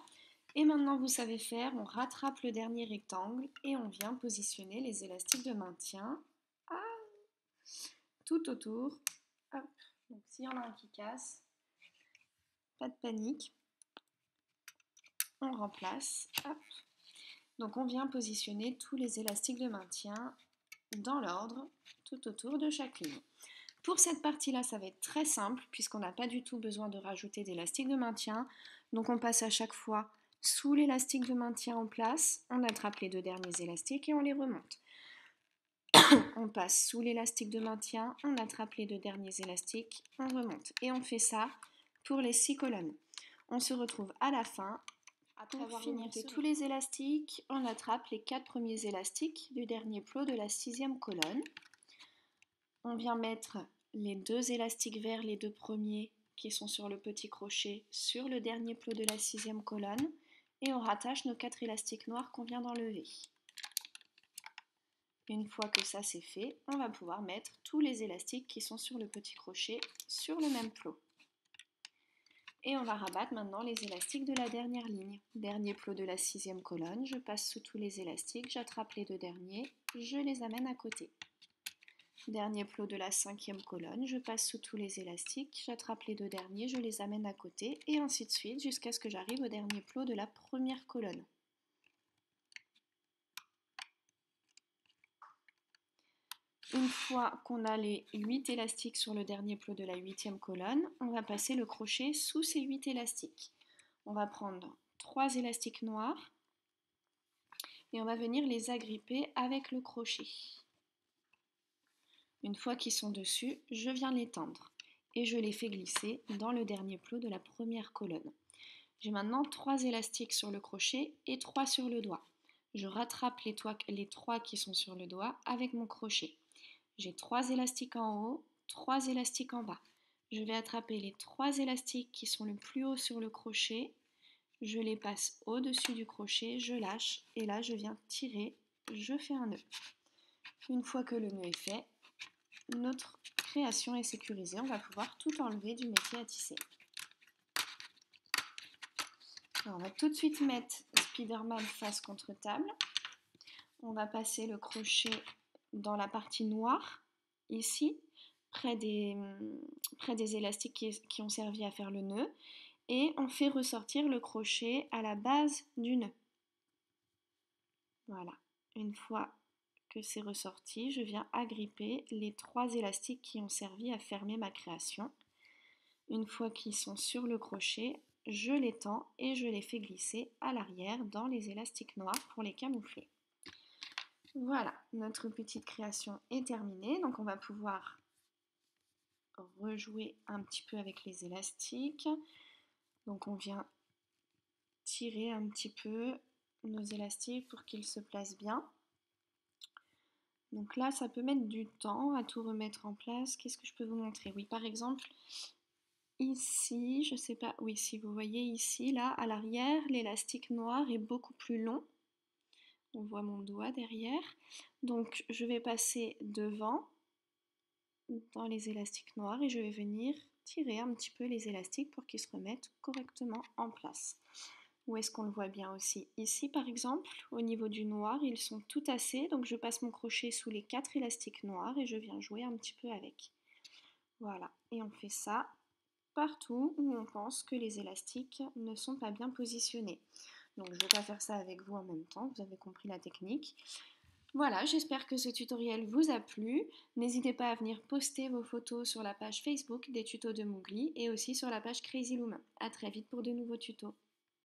Et maintenant, vous savez faire, on rattrape le dernier rectangle et on vient positionner les élastiques de maintien tout autour. Hop. Donc s'il y en a un qui casse, pas de panique. On remplace. Hop. Donc on vient positionner tous les élastiques de maintien dans l'ordre tout autour de chaque ligne. Pour cette partie-là, ça va être très simple puisqu'on n'a pas du tout besoin de rajouter d'élastique de maintien. Donc on passe à chaque fois sous l'élastique de maintien en place, on attrape les 2 derniers élastiques et on les remonte. On passe sous l'élastique de maintien, on attrape les 2 derniers élastiques, on remonte. Et on fait ça pour les 6 colonnes. On se retrouve à la fin. Après avoir remonté tous les élastiques, on attrape les 4 premiers élastiques du dernier plot de la 6e colonne. On vient mettre les 2 élastiques verts, les 2 premiers qui sont sur le petit crochet, sur le dernier plot de la 6e colonne et on rattache nos 4 élastiques noirs qu'on vient d'enlever. Une fois que ça c'est fait, on va pouvoir mettre tous les élastiques qui sont sur le petit crochet sur le même plot. Et on va rabattre maintenant les élastiques de la dernière ligne. Dernier plot de la 6e colonne, je passe sous tous les élastiques, j'attrape les 2 derniers, je les amène à côté. Dernier plot de la 5e colonne, je passe sous tous les élastiques, j'attrape les 2 derniers, je les amène à côté et ainsi de suite jusqu'à ce que j'arrive au dernier plot de la première colonne. Une fois qu'on a les 8 élastiques sur le dernier plot de la 8e colonne, on va passer le crochet sous ces 8 élastiques. On va prendre 3 élastiques noirs et on va venir les agripper avec le crochet. Une fois qu'ils sont dessus, je viens les tendre et je les fais glisser dans le dernier plot de la première colonne. J'ai maintenant 3 élastiques sur le crochet et 3 sur le doigt. Je rattrape les 3 qui sont sur le doigt avec mon crochet. J'ai 3 élastiques en haut, 3 élastiques en bas. Je vais attraper les 3 élastiques qui sont le plus haut sur le crochet. Je les passe au-dessus du crochet, je lâche et là je viens tirer, je fais un nœud. Une fois que le nœud est fait, notre création est sécurisée, on va pouvoir tout enlever du métier à tisser. Alors, on va tout de suite mettre Spider-Man face contre table. On va passer le crochet dans la partie noire, ici, près des élastiques qui ont servi à faire le nœud. Et on fait ressortir le crochet à la base du nœud. Voilà. Une fois que c'est ressorti, je viens agripper les 3 élastiques qui ont servi à fermer ma création. Une fois qu'ils sont sur le crochet, je les tends et je les fais glisser à l'arrière dans les élastiques noirs pour les camoufler. Voilà, notre petite création est terminée. Donc on va pouvoir rejouer un petit peu avec les élastiques. Donc on vient tirer un petit peu nos élastiques pour qu'ils se placent bien. Donc là, ça peut mettre du temps à tout remettre en place. Qu'est-ce que je peux vous montrer? Oui, par exemple, ici, je sais pas, oui, si vous voyez ici, là, à l'arrière, l'élastique noir est beaucoup plus long. On voit mon doigt derrière. Donc, je vais passer devant dans les élastiques noirs et je vais venir tirer un petit peu les élastiques pour qu'ils se remettent correctement en place. Où est-ce qu'on le voit bien aussi? Ici par exemple, au niveau du noir, ils sont tout tassés, donc je passe mon crochet sous les 4 élastiques noirs et je viens jouer un petit peu avec. Voilà, et on fait ça partout où on pense que les élastiques ne sont pas bien positionnés. Donc je ne vais pas faire ça avec vous en même temps, vous avez compris la technique. Voilà, j'espère que ce tutoriel vous a plu. N'hésitez pas à venir poster vos photos sur la page Facebook des tutos de Moogly et aussi sur la page Crazy Loom. A très vite pour de nouveaux tutos.